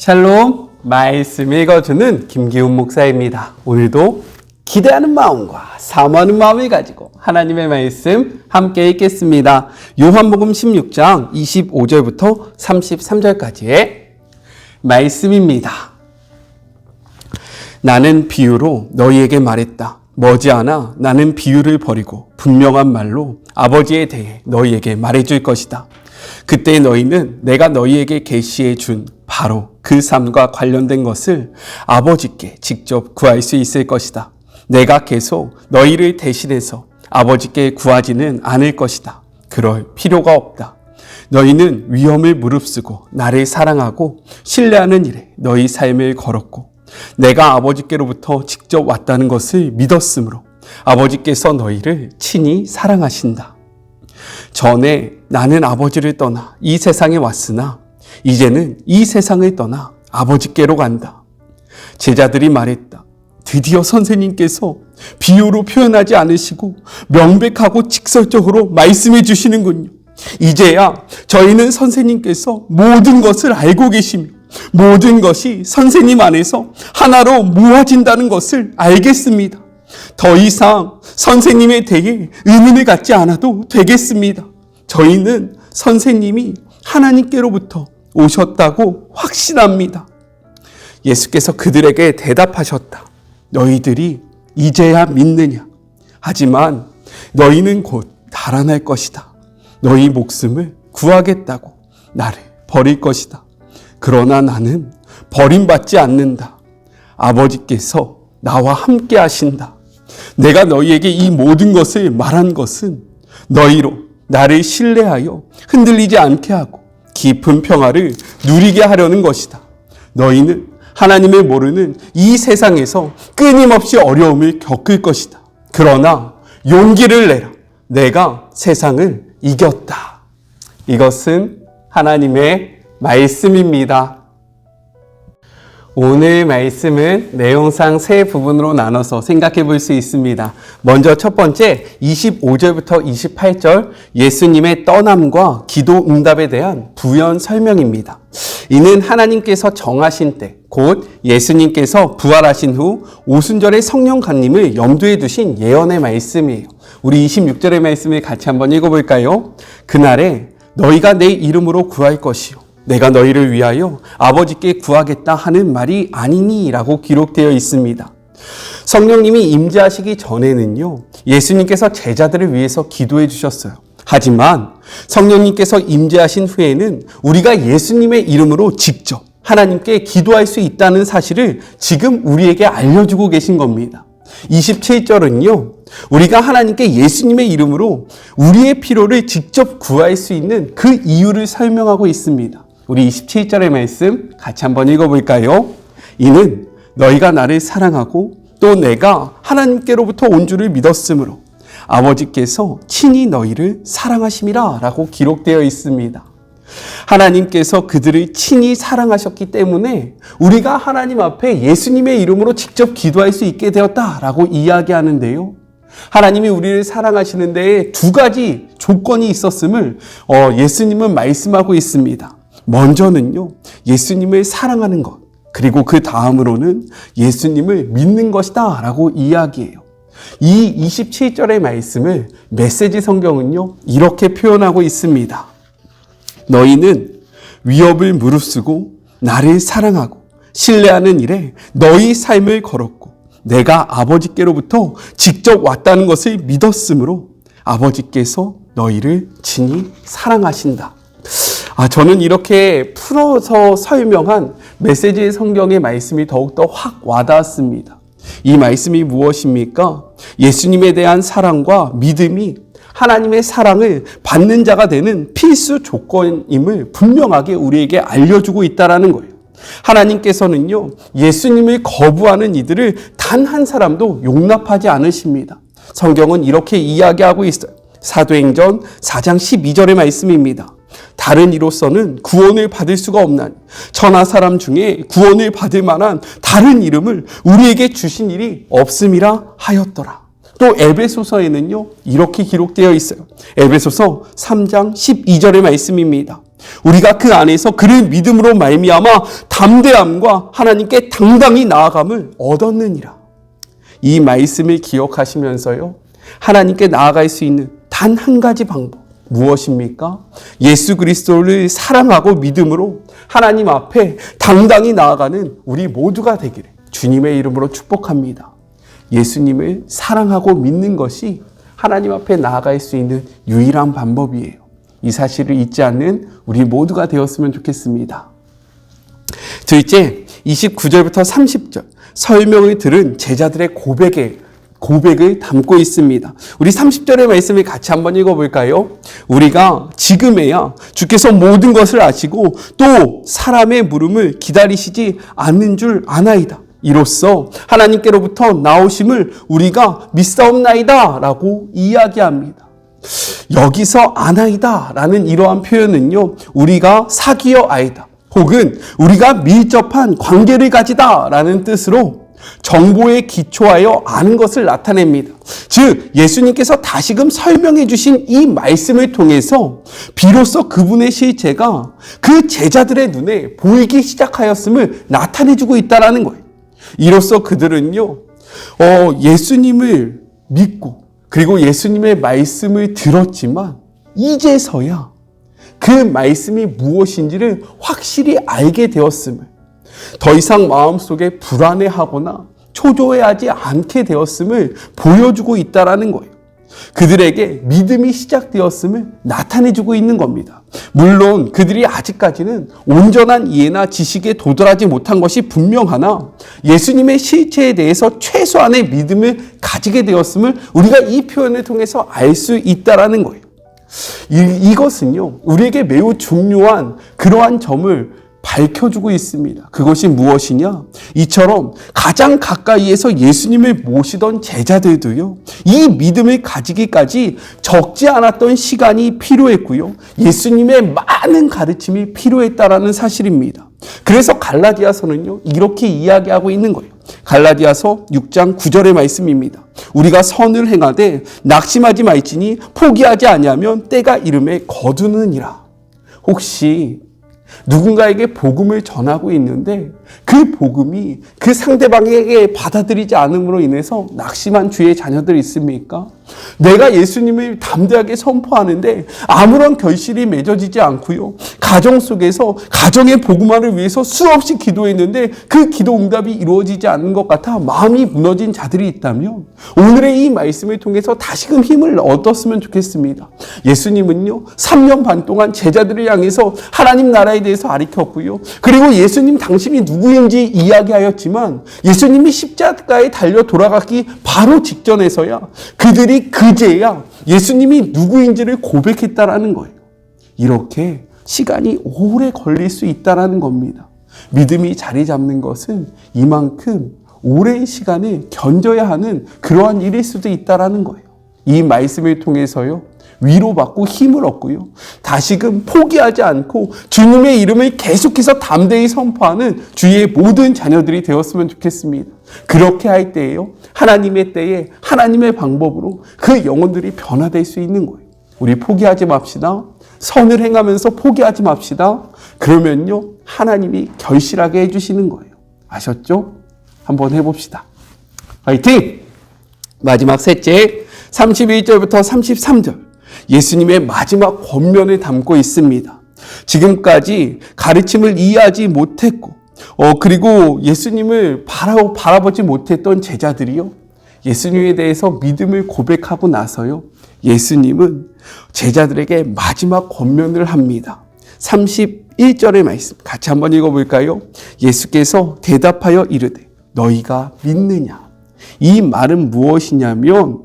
샬롬, 말씀 읽어주는 김기훈 목사입니다. 오늘도 기대하는 마음과 사모하는 마음을 가지고 하나님의 말씀 함께 읽겠습니다. 요한복음 16장 25절부터 33절까지의 말씀입니다. 나는 비유로 너희에게 말했다. 머지않아 나는 비유를 버리고 분명한 말로 아버지에 대해 너희에게 말해줄 것이다. 그때 너희는 내가 너희에게 계시해 준 바로 그 삶과 관련된 것을 아버지께 직접 구할 수 있을 것이다. 내가 계속 너희를 대신해서 아버지께 구하지는 않을 것이다. 그럴 필요가 없다. 너희는 위험을 무릅쓰고 나를 사랑하고 신뢰하는 일에 너희 삶을 걸었고 내가 아버지께로부터 직접 왔다는 것을 믿었으므로 아버지께서 너희를 친히 사랑하신다. 전에 나는 아버지를 떠나 이 세상에 왔으나 이제는 이 세상을 떠나 아버지께로 간다. 제자들이 말했다. 드디어 선생님께서 비유로 표현하지 않으시고 명백하고 직설적으로 말씀해 주시는군요. 이제야 저희는 선생님께서 모든 것을 알고 계시며 모든 것이 선생님 안에서 하나로 모아진다는 것을 알겠습니다. 더 이상 선생님에 대해 의문을 갖지 않아도 되겠습니다. 저희는 선생님이 하나님께로부터 오셨다고 확신합니다. 예수께서 그들에게 대답하셨다. 너희들이 이제야 믿느냐? 하지만 너희는 곧 달아날 것이다. 너희 목숨을 구하겠다고 나를 버릴 것이다. 그러나 나는 버림받지 않는다. 아버지께서 나와 함께 하신다. 내가 너희에게 이 모든 것을 말한 것은 너희로 나를 신뢰하여 흔들리지 않게 하고 깊은 평화를 누리게 하려는 것이다. 너희는 하나님을 모르는 이 세상에서 끊임없이 어려움을 겪을 것이다. 그러나 용기를 내라. 내가 세상을 이겼다. 이것은 하나님의 말씀입니다. 오늘 말씀은 내용상 세 부분으로 나눠서 생각해 볼 수 있습니다. 먼저 첫 번째 25절부터 28절 예수님의 떠남과 기도 응답에 대한 부연 설명입니다. 이는 하나님께서 정하신 때, 곧 예수님께서 부활하신 후 오순절의 성령 강림을 염두에 두신 예언의 말씀이에요. 우리 26절의 말씀을 같이 한번 읽어볼까요? 그날에 너희가 내 이름으로 구할 것이요 내가 너희를 위하여 아버지께 구하겠다 하는 말이 아니니 라고 기록되어 있습니다. 성령님이 임재하시기 전에는요, 예수님께서 제자들을 위해서 기도해 주셨어요. 하지만 성령님께서 임재하신 후에는 우리가 예수님의 이름으로 직접 하나님께 기도할 수 있다는 사실을 지금 우리에게 알려주고 계신 겁니다. 27절은요, 우리가 하나님께 예수님의 이름으로 우리의 필요를 직접 구할 수 있는 그 이유를 설명하고 있습니다. 우리 27절의 말씀 같이 한번 읽어볼까요? 이는 너희가 나를 사랑하고 또 내가 하나님께로부터 온 줄을 믿었으므로 아버지께서 친히 너희를 사랑하심이라 라고 기록되어 있습니다. 하나님께서 그들을 친히 사랑하셨기 때문에 우리가 하나님 앞에 예수님의 이름으로 직접 기도할 수 있게 되었다라고 이야기하는데요. 하나님이 우리를 사랑하시는 데에 두 가지 조건이 있었음을 예수님은 말씀하고 있습니다. 먼저는요, 예수님을 사랑하는 것, 그리고 그 다음으로는 예수님을 믿는 것이다 라고 이야기해요. 이 27절의 말씀을 메시지 성경은요, 이렇게 표현하고 있습니다. 너희는 위협을 무릅쓰고 나를 사랑하고 신뢰하는 일에 너희 삶을 걸었고 내가 아버지께로부터 직접 왔다는 것을 믿었으므로 아버지께서 너희를 친히 사랑하신다. 저는 이렇게 풀어서 설명한 메시지 성경의 말씀이 더욱더 확 와닿았습니다. 이 말씀이 무엇입니까? 예수님에 대한 사랑과 믿음이 하나님의 사랑을 받는 자가 되는 필수 조건임을 분명하게 우리에게 알려주고 있다는 거예요. 하나님께서는요, 예수님을 거부하는 이들을 단 한 사람도 용납하지 않으십니다. 성경은 이렇게 이야기하고 있어요. 사도행전 4장 12절의 말씀입니다. 다른 이로서는 구원을 받을 수가 없나니 천하 사람 중에 구원을 받을 만한 다른 이름을 우리에게 주신 일이 없음이라 하였더라. 또 에베소서에는요, 이렇게 기록되어 있어요. 에베소서 3장 12절의 말씀입니다. 우리가 그 안에서 그를 믿음으로 말미암아 담대함과 하나님께 당당히 나아감을 얻었느니라. 이 말씀을 기억하시면서요, 하나님께 나아갈 수 있는 단 한 가지 방법 무엇입니까? 예수 그리스도를 사랑하고 믿음으로 하나님 앞에 당당히 나아가는 우리 모두가 되기를 주님의 이름으로 축복합니다. 예수님을 사랑하고 믿는 것이 하나님 앞에 나아갈 수 있는 유일한 방법이에요. 이 사실을 잊지 않는 우리 모두가 되었으면 좋겠습니다. 둘째, 29절부터 30절 설명을 들은 제자들의 고백을 담고 있습니다. 우리 30절의 말씀을 같이 한번 읽어볼까요? 우리가 지금에야 주께서 모든 것을 아시고 또 사람의 물음을 기다리시지 않는 줄 아나이다. 이로써 하나님께로부터 나오심을 우리가 믿사옵나이다 라고 이야기합니다. 여기서 아나이다 라는 이러한 표현은요, 우리가 사귀어 아이다 혹은 우리가 밀접한 관계를 가지다 라는 뜻으로 정보에 기초하여 아는 것을 나타냅니다. 즉 예수님께서 다시금 설명해 주신 이 말씀을 통해서 비로소 그분의 실체가 그 제자들의 눈에 보이기 시작하였음을 나타내주고 있다는 거예요. 이로써 그들은요, 예수님을 믿고 그리고 예수님의 말씀을 들었지만 이제서야 그 말씀이 무엇인지를 확실히 알게 되었음을, 더 이상 마음속에 불안해하거나 초조해하지 않게 되었음을 보여주고 있다는 거예요. 그들에게 믿음이 시작되었음을 나타내주고 있는 겁니다. 물론 그들이 아직까지는 온전한 이해나 지식에 도달하지 못한 것이 분명하나 예수님의 실체에 대해서 최소한의 믿음을 가지게 되었음을 우리가 이 표현을 통해서 알 수 있다는 거예요. 이것은요, 우리에게 매우 중요한 그러한 점을 밝혀주고 있습니다. 그것이 무엇이냐? 이처럼 가장 가까이에서 예수님을 모시던 제자들도요, 이 믿음을 가지기까지 적지 않았던 시간이 필요했고요, 예수님의 많은 가르침이 필요했다라는 사실입니다. 그래서 갈라디아서는요, 이렇게 이야기하고 있는 거예요. 갈라디아서 6장 9절의 말씀입니다. 우리가 선을 행하되 낙심하지 말지니 포기하지 아니하면 때가 이름에 거두느니라. 혹시 누군가에게 복음을 전하고 있는데 그 복음이 그 상대방에게 받아들이지 않음으로 인해서 낙심한 주의 자녀들 있습니까? 내가 예수님을 담대하게 선포하는데 아무런 결실이 맺어지지 않고요, 가정 속에서 가정의 복음화를 위해서 수없이 기도했는데 그 기도 응답이 이루어지지 않는 것 같아 마음이 무너진 자들이 있다면 오늘의 이 말씀을 통해서 다시금 힘을 얻었으면 좋겠습니다. 예수님은요, 3년 반 동안 제자들을 향해서 하나님 나라에 대해서 가르쳤고요, 그리고 예수님 당신이 누구인지 이야기하였지만 예수님이 십자가에 달려 돌아가기 바로 직전에서야 그들이 그제야 예수님이 누구인지를 고백했다라는 거예요. 이렇게 시간이 오래 걸릴 수 있다라는 겁니다. 믿음이 자리 잡는 것은 이만큼 오랜 시간을 견뎌야 하는 그러한 일일 수도 있다라는 거예요. 이 말씀을 통해서요, 위로받고 힘을 얻고요, 다시금 포기하지 않고 주님의 이름을 계속해서 담대히 선포하는 주의 모든 자녀들이 되었으면 좋겠습니다. 그렇게 할 때에요, 하나님의 때에 하나님의 방법으로 그 영혼들이 변화될 수 있는 거예요. 우리 포기하지 맙시다. 선을 행하면서 포기하지 맙시다. 그러면요, 하나님이 결실하게 해주시는 거예요. 아셨죠? 한번 해봅시다. 화이팅! 마지막 셋째, 31절부터 33절 예수님의 마지막 권면을 담고 있습니다. 지금까지 가르침을 이해하지 못했고 그리고 예수님을 바라보지 못했던 제자들이요, 예수님에 대해서 믿음을 고백하고 나서요, 예수님은 제자들에게 마지막 권면을 합니다. 31절의 말씀 같이 한번 읽어볼까요? 예수께서 대답하여 이르되 너희가 믿느냐? 이 말은 무엇이냐면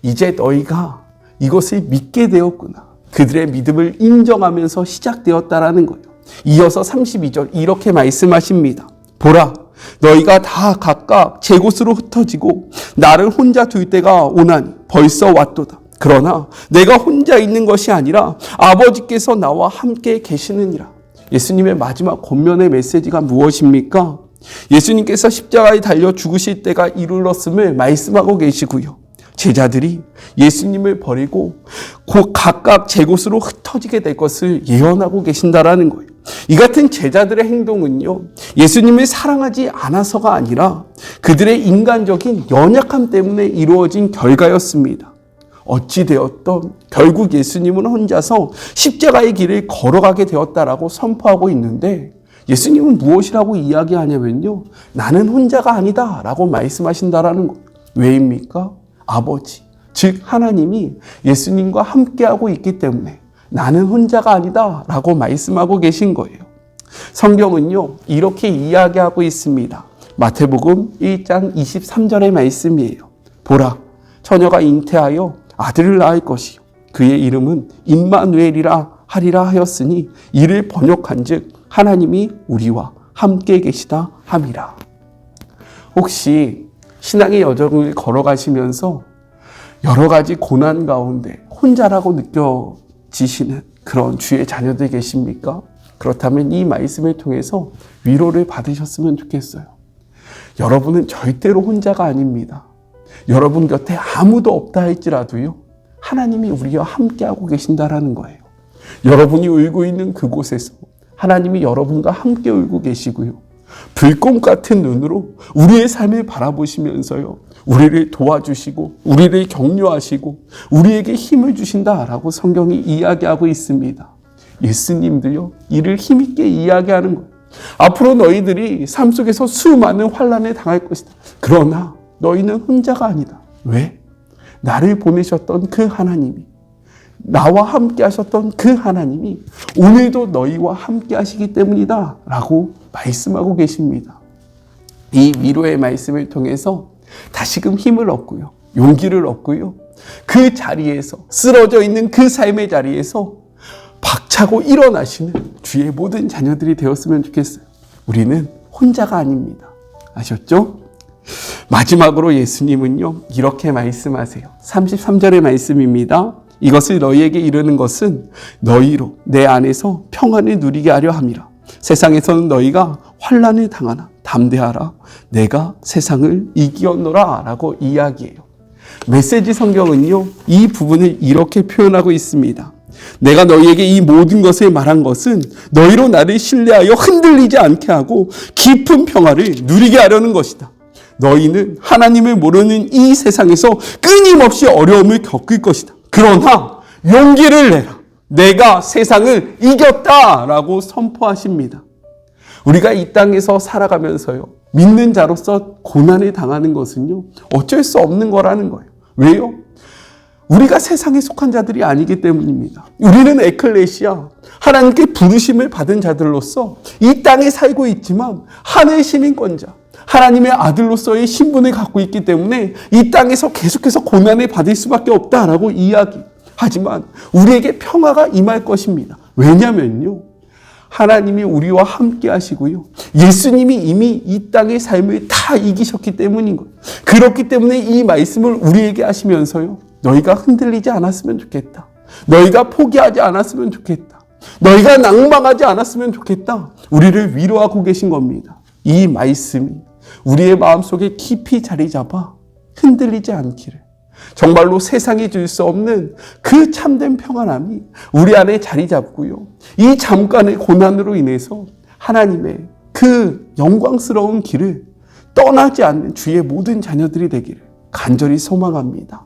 이제 너희가 이것을 믿게 되었구나. 그들의 믿음을 인정하면서 시작되었다라는 거예요. 이어서 32절 이렇게 말씀하십니다. 보라, 너희가 다 각각 제 곳으로 흩어지고 나를 혼자 둘 때가 오나니 벌써 왔도다. 그러나 내가 혼자 있는 것이 아니라 아버지께서 나와 함께 계시느니라. 예수님의 마지막 권면의 메시지가 무엇입니까? 예수님께서 십자가에 달려 죽으실 때가 이르렀음을 말씀하고 계시고요, 제자들이 예수님을 버리고 곧 각각 제 곳으로 흩어지게 될 것을 예언하고 계신다라는 거예요. 이 같은 제자들의 행동은요, 예수님을 사랑하지 않아서가 아니라 그들의 인간적인 연약함 때문에 이루어진 결과였습니다. 어찌되었던 결국 예수님은 혼자서 십자가의 길을 걸어가게 되었다라고 선포하고 있는데, 예수님은 무엇이라고 이야기하냐면요, 나는 혼자가 아니다 라고 말씀하신다라는 거예요. 왜입니까? 아버지, 즉 하나님이 예수님과 함께하고 있기 때문에 나는 혼자가 아니다 라고 말씀하고 계신 거예요. 성경은요, 이렇게 이야기하고 있습니다. 마태복음 1장 23절의 말씀이에요. 보라, 처녀가 잉태하여 아들을 낳을 것이요 그의 이름은 임마누엘이라 하리라 하였으니 이를 번역한즉 하나님이 우리와 함께 계시다 함이라. 혹시 신앙의 여정을 걸어가시면서 여러 가지 고난 가운데 혼자라고 느껴지시는 그런 주의 자녀들 계십니까? 그렇다면 이 말씀을 통해서 위로를 받으셨으면 좋겠어요. 여러분은 절대로 혼자가 아닙니다. 여러분 곁에 아무도 없다 할지라도요, 하나님이 우리와 함께하고 계신다라는 거예요. 여러분이 울고 있는 그곳에서 하나님이 여러분과 함께 울고 계시고요, 불꽃 같은 눈으로 우리의 삶을 바라보시면서요, 우리를 도와주시고 우리를 격려하시고 우리에게 힘을 주신다라고 성경이 이야기하고 있습니다. 예수님도요, 이를 힘있게 이야기하는 거예요. 앞으로 너희들이 삶 속에서 수많은 환난을 당할 것이다. 그러나 너희는 혼자가 아니다. 왜? 나를 보내셨던 그 하나님이, 나와 함께 하셨던 그 하나님이 오늘도 너희와 함께 하시기 때문이다 라고 말씀하고 계십니다. 이 위로의 말씀을 통해서 다시금 힘을 얻고요, 용기를 얻고요, 그 자리에서, 쓰러져 있는 그 삶의 자리에서 박차고 일어나시는 주의 모든 자녀들이 되었으면 좋겠어요. 우리는 혼자가 아닙니다. 아셨죠? 마지막으로 예수님은요, 이렇게 말씀하세요. 33절의 말씀입니다. 이것을 너희에게 이르는 것은 너희로 내 안에서 평안을 누리게 하려 함이라. 세상에서는 너희가 환난을 당하나 담대하라. 내가 세상을 이기었노라 라고 이야기해요. 메시지 성경은요, 이 부분을 이렇게 표현하고 있습니다. 내가 너희에게 이 모든 것을 말한 것은 너희로 나를 신뢰하여 흔들리지 않게 하고 깊은 평화를 누리게 하려는 것이다. 너희는 하나님을 모르는 이 세상에서 끊임없이 어려움을 겪을 것이다. 그러나 용기를 내라. 내가 세상을 이겼다라고 선포하십니다. 우리가 이 땅에서 살아가면서요, 믿는 자로서 고난을 당하는 것은요, 어쩔 수 없는 거라는 거예요. 왜요? 우리가 세상에 속한 자들이 아니기 때문입니다. 우리는 에클레시아, 하나님께 부르심을 받은 자들로서 이 땅에 살고 있지만 하늘 시민권자, 하나님의 아들로서의 신분을 갖고 있기 때문에 이 땅에서 계속해서 고난을 받을 수밖에 없다라고 이야기하지만 우리에게 평화가 임할 것입니다. 왜냐면요, 하나님이 우리와 함께 하시고요, 예수님이 이미 이 땅의 삶을 다 이기셨기 때문인 거예요. 그렇기 때문에 이 말씀을 우리에게 하시면서요, 너희가 흔들리지 않았으면 좋겠다. 너희가 포기하지 않았으면 좋겠다. 너희가 낭망하지 않았으면 좋겠다. 우리를 위로하고 계신 겁니다. 이 말씀이 우리의 마음속에 깊이 자리 잡아 흔들리지 않기를, 정말로 세상이 줄 수 없는 그 참된 평안함이 우리 안에 자리 잡고요, 이 잠깐의 고난으로 인해서 하나님의 그 영광스러운 길을 떠나지 않는 주의 모든 자녀들이 되기를 간절히 소망합니다.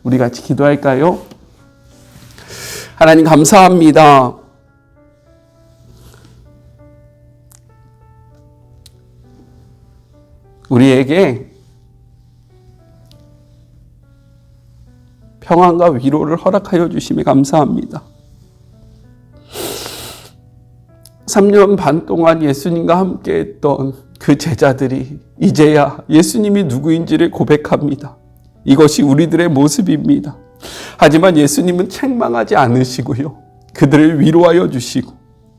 우리 같이 기도할까요? 하나님 감사합니다. 우리에게 평안과 위로를 허락하여 주심에 감사합니다. 3년 반 동안 예수님과 함께 했던 그 제자들이 이제야 예수님이 누구인지를 고백합니다. 이것이 우리들의 모습입니다. 하지만 예수님은 책망하지 않으시고요, 그들을 위로하여 주시고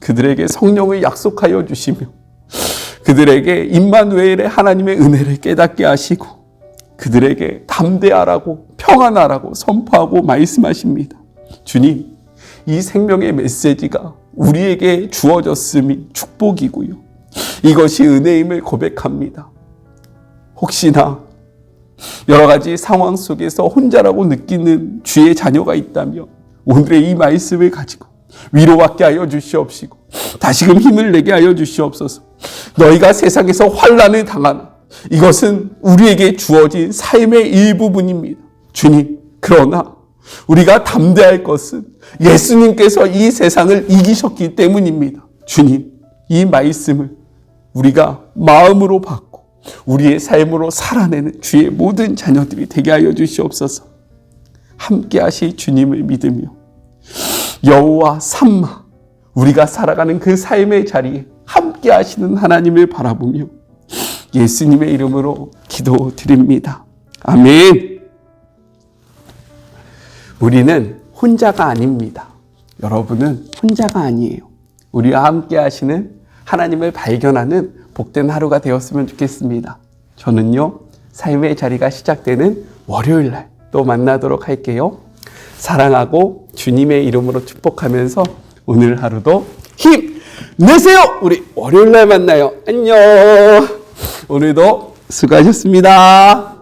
그들에게 성령을 약속하여 주시며 그들에게 임마누엘의 하나님의 은혜를 깨닫게 하시고 그들에게 담대하라고 평안하라고 선포하고 말씀하십니다. 주님, 이 생명의 메시지가 우리에게 주어졌음이 축복이고요, 이것이 은혜임을 고백합니다. 혹시나 여러 가지 상황 속에서 혼자라고 느끼는 주의 자녀가 있다면 오늘의 이 말씀을 가지고 위로받게 하여 주시옵시고 다시금 힘을 내게 하여 주시옵소서. 너희가 세상에서 환난을 당하나 이것은 우리에게 주어진 삶의 일부분입니다. 주님, 그러나 우리가 담대할 것은 예수님께서 이 세상을 이기셨기 때문입니다. 주님, 이 말씀을 우리가 마음으로 받고 우리의 삶으로 살아내는 주의 모든 자녀들이 되게 하여 주시옵소서. 함께 하실 주님을 믿으며 여호와 삼마 우리가 살아가는 그 삶의 자리에 함께 하시는 하나님을 바라보며 예수님의 이름으로 기도드립니다. 아멘. 우리는 혼자가 아닙니다. 여러분은 혼자가 아니에요. 우리와 함께 하시는 하나님을 발견하는 복된 하루가 되었으면 좋겠습니다. 저는요, 삶의 자리가 시작되는 월요일 날 또 만나도록 할게요. 사랑하고 주님의 이름으로 축복하면서 오늘 하루도 힘내세요! 우리 월요일 날 만나요. 안녕! 오늘도 수고하셨습니다.